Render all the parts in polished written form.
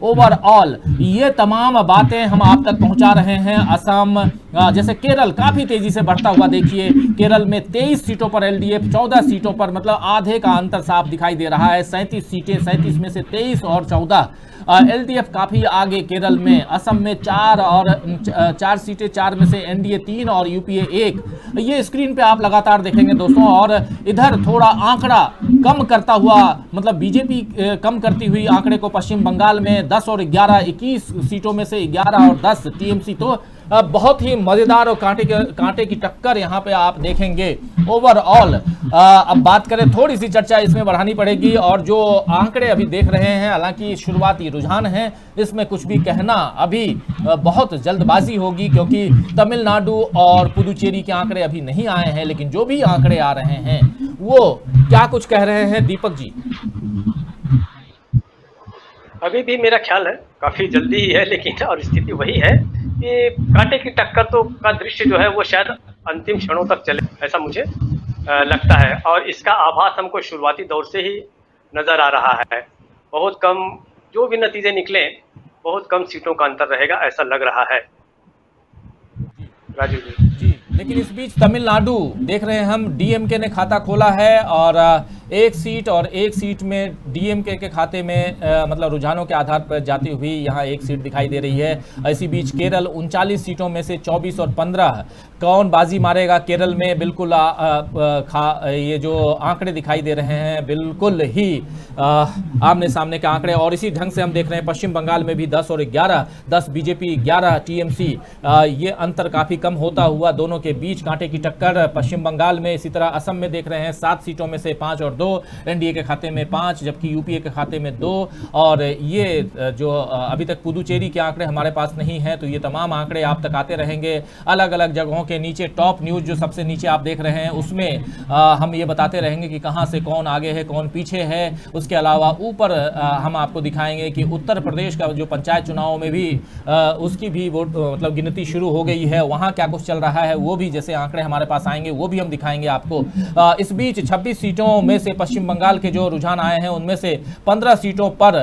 Overall ये तमाम बातें हम आप तक पहुंचा रहे हैं। असम, जैसे केरल काफी तेजी से बढ़ता हुआ देखिए, केरल में 23 सीटों पर एलडीएफ, 14 सीटों पर, मतलब आधे का अंतर साफ दिखाई दे रहा है। 37 सीटें, 37 में से 23 और 14 एलडीएफ काफी आगे केरल में। असम में 4 सीटें, 4 में से एनडीए 3 और यूपीए 1। ये स्क्रीन पे आप लगातार देखेंगे दोस्तों। और इधर थोड़ा आंकड़ा कम करता हुआ, मतलब बीजेपी कम करती हुई आंकड़े को पश्चिम बंगाल में 10 और 11, 21 सीटों में से 11 और 10 टीएमसी। तो बहुत ही मजेदार और कांटे की टक्कर यहां पे आप देखेंगे ओवरऑल। अब बात करें, थोड़ी सी चर्चा इसमें बढ़ानी पड़ेगी। और जो आंकड़े अभी देख रहे हैं, हालांकि शुरुआती रुझान है, इसमें कुछ भी कहना अभी बहुत जल्दबाजी होगी, क्योंकि तमिलनाडु और पुदुचेरी के आंकड़े अभी नहीं आए हैं। लेकिन जो भी आंकड़े आ रहे हैं वो क्या कुछ कह रहे हैं, दीपक जी? अभी भी मेरा ख्याल है काफी जल्दी ही है, लेकिन और स्थिति वही है कि कांटे की टक्कर तो का दृश्य जो है वो शायद अंतिम क्षणों तक चले, ऐसा मुझे लगता है। और इसका आभास हमको शुरुआती दौर से ही नजर आ रहा है। बहुत कम, जो भी नतीजे निकले, बहुत कम सीटों का अंतर रहेगा, ऐसा लग रहा है। राजीव जी। लेकिन इस बीच तमिलनाडु देख रहे हैं हम, डीएमके ने खाता खोला है और एक सीट में डीएमके के खाते में मतलब रुझानों के आधार पर जाती हुई यहाँ एक सीट दिखाई दे रही है। इसी बीच केरल 39 सीटों में से 24 और 15, कौन बाजी मारेगा केरल में? बिल्कुल ये जो आंकड़े दिखाई दे रहे हैं बिल्कुल ही आमने सामने के आंकड़े। और इसी ढंग से हम देख रहे हैं पश्चिम बंगाल में भी 10 और 11, 10 बीजेपी, 11 टीएमसी। ये अंतर काफी कम होता हुआ दोनों के बीच कांटे की टक्कर पश्चिम बंगाल में। इसी तरह असम में देख रहे हैं 7 सीटों में से 5 और 2, एनडीए के खाते में 5, जबकि यूपीए के खाते में 2। और ये जो अभी तक पुदुचेरी के आंकड़े हमारे पास नहीं हैं, तो ये तमाम आंकड़े आप तक आते रहेंगे अलग अलग जगहों के नीचे। टॉप न्यूज जो सबसे नीचे आप देख रहे हैं उसमें हम ये बताते रहेंगे कि कहां से कौन आगे है, कौन पीछे है। उसके अलावा ऊपर हम आपको दिखाएंगे कि उत्तर प्रदेश का जो पंचायत चुनाव में भी उसकी भी वोट मतलब गिनती शुरू हो गई है, वहां क्या कुछ चल रहा है वो भी, जैसे आंकड़े हमारे पास आएंगे वो भी हम दिखाएंगे आपको। इस बीच 26 सीटों में से पश्चिम बंगाल के जो रुझान आए हैं उनमें से 15 सीटों पर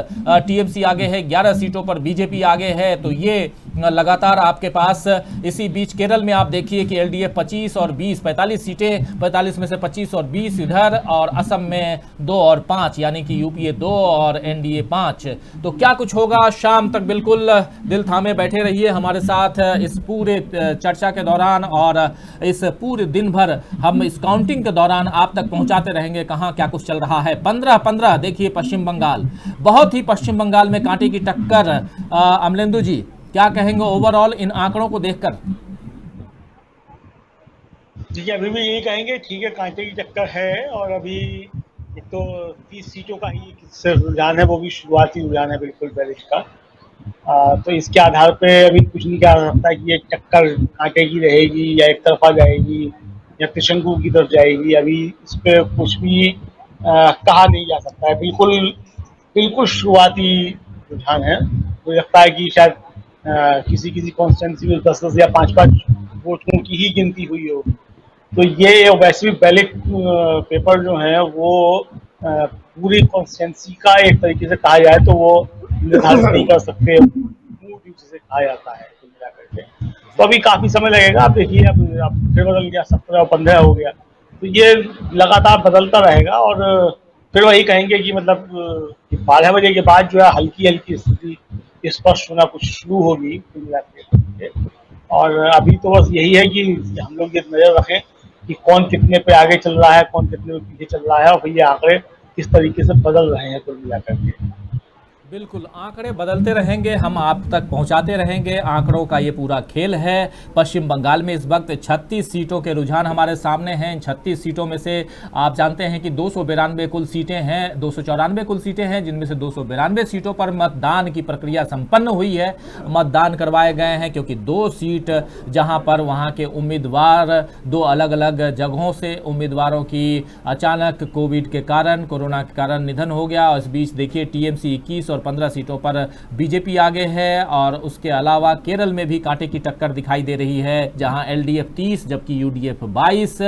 टीएमसी आगे है, 11 सीटों पर बीजेपी आगे है। तो ये लगातार आपके पास। इसी बीच केरल में आप देखिए कि एलडीएफ 25 और 20, 45 सीटें, 45 में से 25 और 20 इधर, और असम में 2 और 5, यानी कि यूपीए 2 और एनडीए 5। तो क्या कुछ होगा शाम तक, बिल्कुल दिल थामे बैठे रहिए हमारे साथ इस पूरे चर्चा के दौरान, और इस पूरे दिन भर हम इस काउंटिंग के दौरान आप तक पहुंचाते रहेंगे कहां क्या कुछ चल रहा है। 15-15 देखिए पश्चिम बंगाल, बहुत ही पश्चिम बंगाल में कांटे की टक्कर। अमलेंदु जी क्या कहेंगे ओवरऑल इन आंकड़ों को देखकर? देखिए, अभी भी यही कहेंगे, ठीक है, कांटे की टक्कर है। और अभी एक तो 30 सीटों का ही सिर्फ रुझान है, वो भी शुरुआती रुझान है बिल्कुल बैलेंस का। तो इसके आधार पे अभी कुछ नहीं कहा जा सकता कि ये टक्कर कांटे की रहेगी या एक तरफा जाएगी या त्रिशंकु की तरफ जाएगी। अभी इस पे कुछ भी कहा नहीं जा सकता है। बिल्कुल बिल्कुल शुरुआती रुझान है। मुझे लगता है कि शायद किसी किसी कॉन्स्टिट्यूंसी में 10-10 या 5-5 वोटों की ही गिनती हुई हो। तो ये वैसे भी बैलेट पेपर जो है वो पूरी कॉन्स्टिट्यूंसी का एक तरीके से कहा जाए तो वो निर्धारित नहीं कर सकते, जिसे कहा जाता है कुल मिला करके। तो अभी काफी समय लगेगा। आप देखिए, अब फिर बदल गया, 17 और 15 हो गया। तो ये लगातार बदलता रहेगा। और फिर वही कहेंगे कि मतलब 12 बजे के बाद जो है हल्की हल्की स्थिति स्पष्ट होना कुछ शुरू होगी कुल मिला के। और अभी तो बस यही है कि हम लोग ये नजर रखें कि कौन कितने पे आगे चल रहा है, कौन कितने पे पीछे चल रहा है, और फिर ये आंकड़े किस तरीके से बदल रहे हैं कुल मिलाकर के। बिल्कुल, आंकड़े बदलते रहेंगे, हम आप तक पहुंचाते रहेंगे। आंकड़ों का ये पूरा खेल है। पश्चिम बंगाल में इस वक्त 36 सीटों के रुझान हमारे सामने हैं। 36 सीटों में से आप जानते हैं कि 292 कुल सीटें हैं, 294 कुल सीटें हैं, जिनमें से 292 सीटों पर मतदान की प्रक्रिया संपन्न हुई है, मतदान करवाए गए हैं। क्योंकि 2 सीट जहां पर वहां के उम्मीदवार 2 अलग अलग जगहों से उम्मीदवारों की अचानक कोविड के कारण, कोरोना के कारण निधन हो गया। और इस बीच देखिए टीएमसी 21 और और 15 सीटों पर बीजेपी आगे है। और उसके अलावा केरल में भी कांटे की टक्कर दिखाई दे रही है, जहां एलडीएफ 30 जबकि यूडीएफ 22।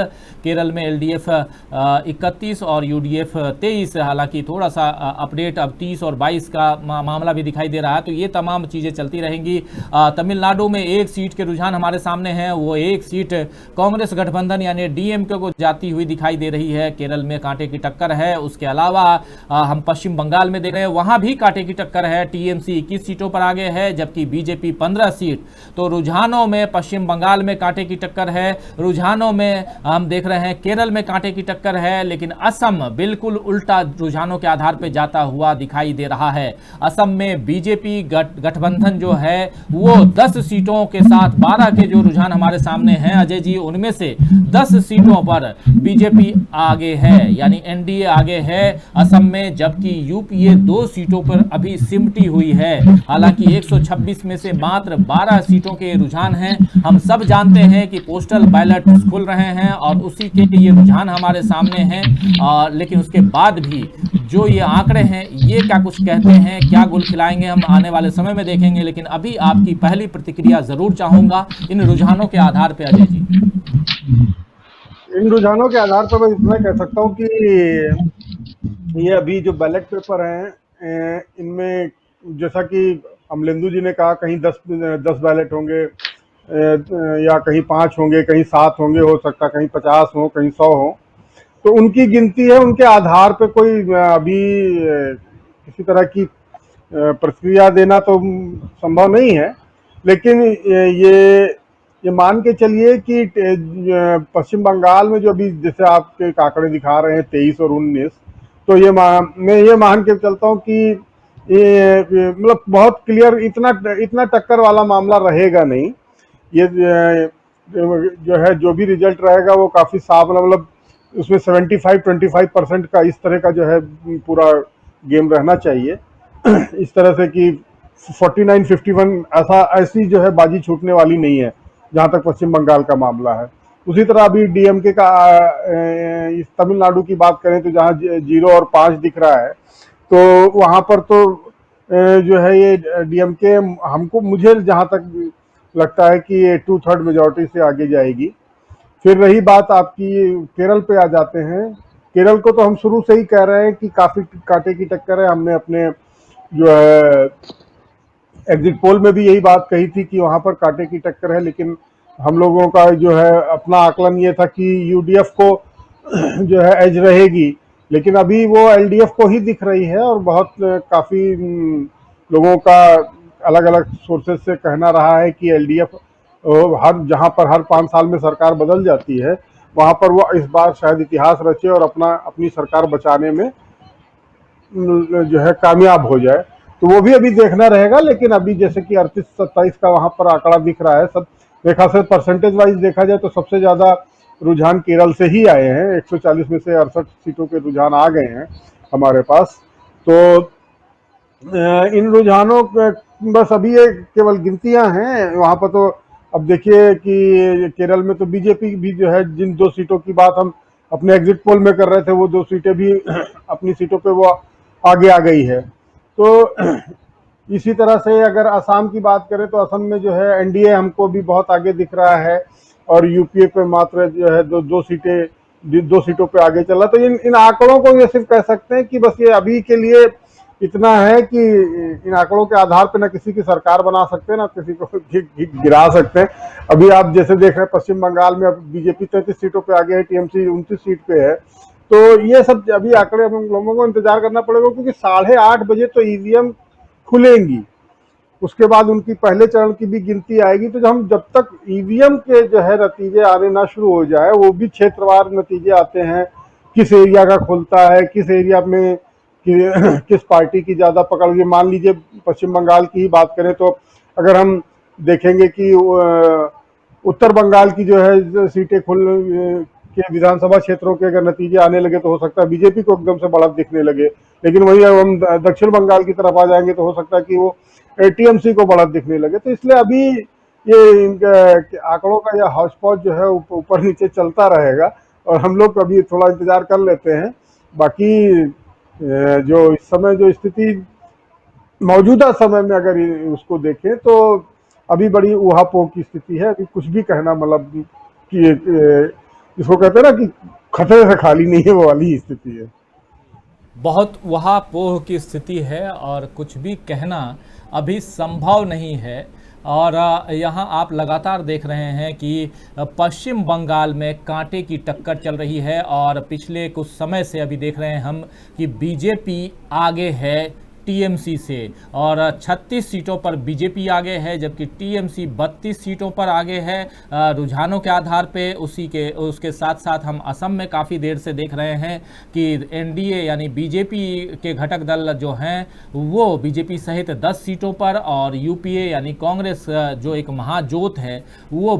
केरल में एलडीएफ 31 और यूडीएफ 23। हालांकि थोड़ा सा अपडेट अब 30 और 22 का मामला भी दिखाई दे रहा है। तो ये तमाम चीज़ें चलती रहेंगी। तमिलनाडु में एक सीट के रुझान हमारे सामने हैं, वो एक सीट कांग्रेस गठबंधन यानी डीएमके को जाती हुई दिखाई दे रही है। केरल में कांटे की टक्कर है। उसके अलावा हम पश्चिम बंगाल में देख रहे हैं, वहां भी कांटे की टक्कर है। टीएमसी 21 सीटों पर आगे है जबकि बीजेपी 15 सीट। तो रुझानों में पश्चिम बंगाल में कांटे की टक्कर है, रुझानों में हम देख रहे हैं केरल में कांटे की टक्कर है, लेकिन असम बिल्कुल उल्टा रुझानों के आधार पर जाता हुआ दिखाई दे रहा है। असम में बीजेपी गठबंधन जो है वो 10 सीटों के साथ 12 के जो रुझान हमारे सामने हैं अजय जी, उनमें से 10 सीटों पर बीजेपी आगे है, यानी एनडीए आगे है असम में, जबकि यूपीए 2 सीटों पर अभी सिमटी हुई है। हालांकि 126 में से मात्र 12 सीटों के रुझान हैं। हम सब जानते हैं कि पोस्टल बैलेट खुल रहे हैं और उसी के ये रुझान हमारे सामने हैं, लेकिन उसके बाद भी जो ये आंकड़े हैं ये क्या कुछ कहते हैं, क्या गुल खिलाएंगे, हम आने वाले समय में देखेंगे। लेकिन अभी आपकी पहली प्रतिक्रिया जरूर चाहूंगा इन रुझानों के आधार पर अजय जी। इन रुझानों के आधार पर मैं इतना कह सकता हूँ कि ये अभी जो बैलेट पेपर हैं इनमें जैसा कि अमलेंदु जी ने कहा, कहीं 10 बैलेट होंगे या कहीं 5 होंगे, कहीं 7 होंगे, हो सकता कहीं 50 हो, कहीं 100 हो। तो उनकी गिनती है, उनके आधार पे कोई अभी किसी तरह की प्रक्रिया देना तो संभव नहीं है। लेकिन ये मान के चलिए कि पश्चिम बंगाल में जो अभी जैसे आपके आंकड़े दिखा रहे हैं 23 और 19, तो मैं ये मान के चलता हूँ कि ये मतलब बहुत क्लियर इतना टक्कर वाला मामला रहेगा नहीं। ये जो है जो भी रिजल्ट रहेगा वो काफी साफ, मतलब उसमें 75-25% का इस तरह का जो है पूरा गेम रहना चाहिए। इस तरह से कि 49-51 ऐसी जो है बाजी छूटने वाली नहीं है जहां तक पश्चिम बंगाल का मामला है। उसी तरह अभी डीएमके का इस तमिलनाडु की बात करें तो जहां 0 और 5 दिख रहा है, तो वहां पर तो जो है ये डीएमके मुझे जहां तक लगता है कि ये 2/3 मेजोरिटी से आगे जाएगी। फिर रही बात आपकी केरल पे आ जाते हैं। केरल को तो हम शुरू से ही कह रहे हैं कि काफी कांटे की टक्कर है। हमने अपने जो है एग्जिट पोल में भी यही बात कही थी कि वहां पर कांटे की टक्कर है, लेकिन हम लोगों का जो है अपना आकलन ये था कि यूडीएफ को जो है एज रहेगी, लेकिन अभी वो एलडीएफ को ही दिख रही है। और बहुत काफी लोगों का अलग अलग सोर्सेज से कहना रहा है कि एलडीएफ जहां पर हर 5 साल में सरकार बदल जाती है, वहां पर वो इस बार शायद इतिहास रचे और अपनी सरकार बचाने में जो है कामयाब हो जाए। तो वो भी अभी देखना रहेगा। लेकिन अभी जैसे कि 38-27 का वहां पर आंकड़ा दिख रहा है, सब देखा से परसेंटेज वाइज देखा जाए तो सबसे ज्यादा रुझान केरल से ही आए हैं। 140 में से 68 सीटों के रुझान आ गए हैं हमारे पास। तो इन रुझानों बस अभी ये केवल गिनतियां हैं वहां पर। तो अब देखिए कि केरल में तो बीजेपी भी जो है जिन 2 सीटों की बात हम अपने एग्जिट पोल में कर रहे थे, वो 2 सीटें भी अपनी सीटों पे वो आगे आ गई है। तो इसी तरह से अगर असम की बात करें तो असम में जो है एनडीए हमको भी बहुत आगे दिख रहा है और यूपीए पे मात्र जो है 2 सीटों पे आगे चला। तो इन आंकड़ों को ये सिर्फ कह सकते हैं कि बस ये अभी के लिए इतना है कि इन आंकड़ों के आधार पे ना किसी की सरकार बना सकते हैं, ना किसी को गिरा सकते हैं। अभी आप जैसे देख रहे हैं पश्चिम बंगाल में अब बीजेपी 33 सीटों पे आगे है, टीएमसी 29 सीट पे है। तो ये सब अभी आंकड़े हम लोगों को इंतजार करना पड़ेगा, क्योंकि 8:30 बजे तो ईवीएम खुलेंगी, उसके बाद उनकी पहले चरण की भी गिनती आएगी। तो जब तक ईवीएम के जो है नतीजे आने ना शुरू हो जाए, वो भी क्षेत्रवार नतीजे आते हैं, किस एरिया का खुलता है, किस एरिया में किस पार्टी की ज्यादा पकड़। ये मान लीजिए पश्चिम बंगाल की ही बात करें तो अगर हम देखेंगे कि उत्तर बंगाल की जो है सीटें के विधानसभा क्षेत्रों के अगर नतीजे आने लगे तो हो सकता है बीजेपी को एकदम से बढ़त दिखने लगे। लेकिन वही हम दक्षिण बंगाल की तरफ आ जाएंगे तो हो सकता है कि वो टीएमसी को बढ़त दिखने लगे। तो इसलिए अभी ये आंकड़ों का यह हॉटस्पॉट जो है ऊपर नीचे चलता रहेगा और हम लोग अभी थोड़ा इंतजार कर लेते हैं। बाकी जो इस समय जो स्थिति मौजूदा समय में अगर उसको देखें तो अभी बड़ी ऊहापोह की स्थिति है। अभी कुछ भी कहना मतलब कि इसको कहते हैं ना कि खतरे से खाली नहीं है, वो वाली स्थिति है। बहुत वहापोह की स्थिति है और कुछ भी कहना अभी संभव नहीं है। और यहाँ आप लगातार देख रहे हैं कि पश्चिम बंगाल में कांटे की टक्कर चल रही है और पिछले कुछ समय से अभी देख रहे हैं हम कि बीजेपी आगे है टीएमसी से, और 36 सीटों पर बीजेपी आगे है जबकि टीएमसी 32 सीटों पर आगे है रुझानों के आधार पे। उसके साथ साथ हम असम में काफ़ी देर से देख रहे हैं कि एनडीए यानी बीजेपी के घटक दल जो हैं वो बीजेपी सहित 10 सीटों पर, और यूपीए यानी कांग्रेस जो एक महाजोत है वो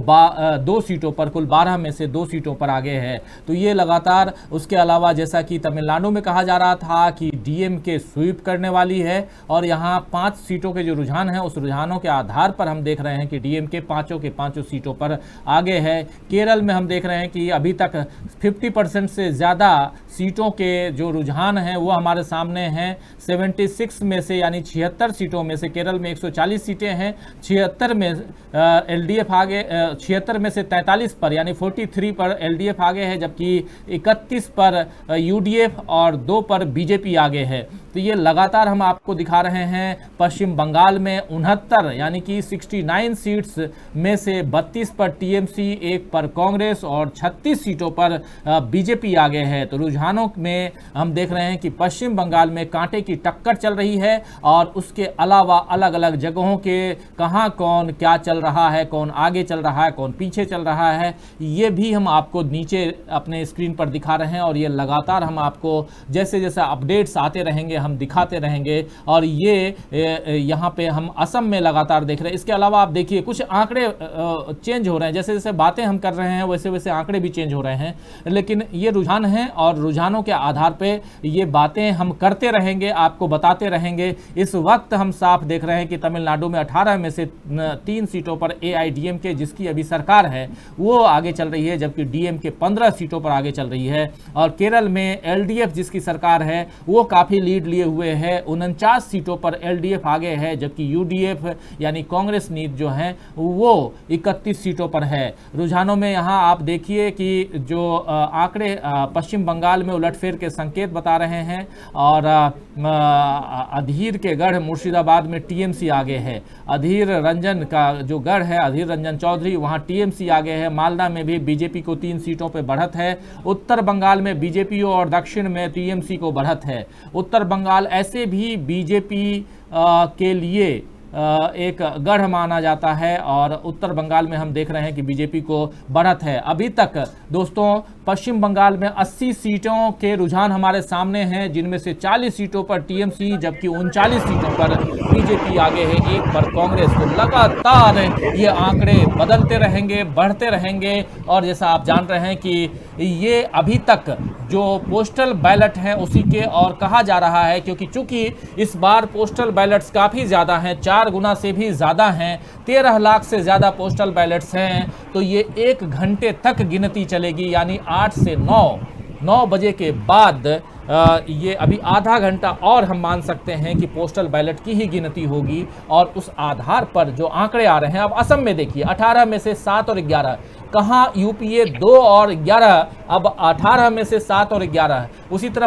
2 सीटों पर, कुल 12 में से 2 सीटों पर आगे है। तो ये लगातार, उसके अलावा जैसा कि तमिलनाडु में कहा जा रहा था कि डीएमके स्वीप करने वाली है और यहाँ 5 सीटों के जो रुझान हैं उस रुझानों के आधार पर हम देख रहे हैं कि डीएमके 5 के 5 सीटों पर आगे है। केरल में हम देख रहे हैं कि अभी तक 50% से ज़्यादा सीटों के जो रुझान हैं वो हमारे सामने हैं। 76 में से यानी 76 सीटों में से, केरल में 140 सीटें हैं, 76 में एलडीएफ आगे, 76 में से 43 पर यानी 43 पर एलडीएफ आगे है जबकि 31 पर यूडीएफ और 2 पर बीजेपी आगे है। तो ये लगातार हम आपको दिखा रहे हैं। पश्चिम बंगाल में 69 यानी कि 69 सीट्स में से 32 पर टीएमसी, 1 पर कांग्रेस और 36 सीटों पर बीजेपी आगे है। तो रुझानों में हम देख रहे हैं कि पश्चिम बंगाल में कांटे की टक्कर चल रही है और उसके अलावा अलग अलग जगहों के कहां कौन क्या चल रहा है, कौन आगे चल रहा है, कौन पीछे चल रहा है, ये भी हम आपको नीचे अपने स्क्रीन पर दिखा रहे हैं। और ये लगातार हम आपको जैसे जैसे अपडेट्स आते रहेंगे हम दिखाते रहेंगे। और ये यहाँ पे हम असम में लगातार देख रहे हैं। इसके अलावा आप देखिए कुछ आंकड़े चेंज हो रहे हैं, जैसे जैसे बातें हम कर रहे हैं वैसे वैसे आंकड़े भी चेंज हो रहे हैं, लेकिन ये रुझान हैं और रुझानों के आधार पे ये बातें हम करते रहेंगे, आपको बताते रहेंगे। इस वक्त हम साफ देख रहे हैं कि तमिलनाडु में 18 में से 3 सीटों पर एआईडीएमके जिसकी अभी सरकार है वो आगे चल रही है जबकि डीएमके 15 सीटों पर आगे चल रही है। और केरल में एलडीएफ जिसकी सरकार है वो काफ़ी लीड लिए हुए है, 49 सीटों पर एलडीएफ आगे है जबकि यूडीएफ यानी कांग्रेस नीत जो है वो 31 सीटों पर है। रुझानों में यहाँ आप देखिए कि जो आंकड़े पश्चिम बंगाल में उलटफेर के संकेत बता रहे हैं। और अधीर के गढ़ मुर्शिदाबाद में टीएमसी आगे है, अधीर रंजन का जो गढ़ है अधीर रंजन चौधरी वहाँ टीएमसी आगे है। मालदा में भी बीजेपी को 3 सीटों पर बढ़त है। उत्तर बंगाल में बीजेपी और दक्षिण में टीएमसी को बढ़त है। उत्तर बंगाल ऐसे भी बीजेपी के लिए एक गढ़ माना जाता है और उत्तर बंगाल में हम देख रहे हैं कि बीजेपी को बढ़त है। अभी तक दोस्तों पश्चिम बंगाल में 80 सीटों के रुझान हमारे सामने हैं जिनमें से 40 सीटों पर टीएमसी जबकि 39 सीटों पर बीजेपी आगे है, 1 पर कांग्रेस। तो लगातार ये आंकड़े बदलते रहेंगे, बढ़ते रहेंगे। और जैसा आप जान रहे हैं कि ये अभी तक जो पोस्टल बैलेट हैं उसी के और कहा जा रहा है, क्योंकि चूंकि इस बार पोस्टल बैलेट्स काफ़ी ज़्यादा हैं, 4 गुना से भी ज़्यादा हैं, 13 लाख से ज़्यादा पोस्टल बैलेट्स हैं। तो ये 1 घंटे तक गिनती चलेगी यानी 8 से 9 बजे के बाद ये अभी आधा घंटा और हम मान सकते हैं कि पोस्टल बैलेट की ही गिनती होगी। और उस आधार पर जो आंकड़े आ रहे हैं, अब असम में देखिए 18 में से 7 और 11, कहाँ यूपीए 2 और 11, अब 18 में से 7 और 11। उसी तरह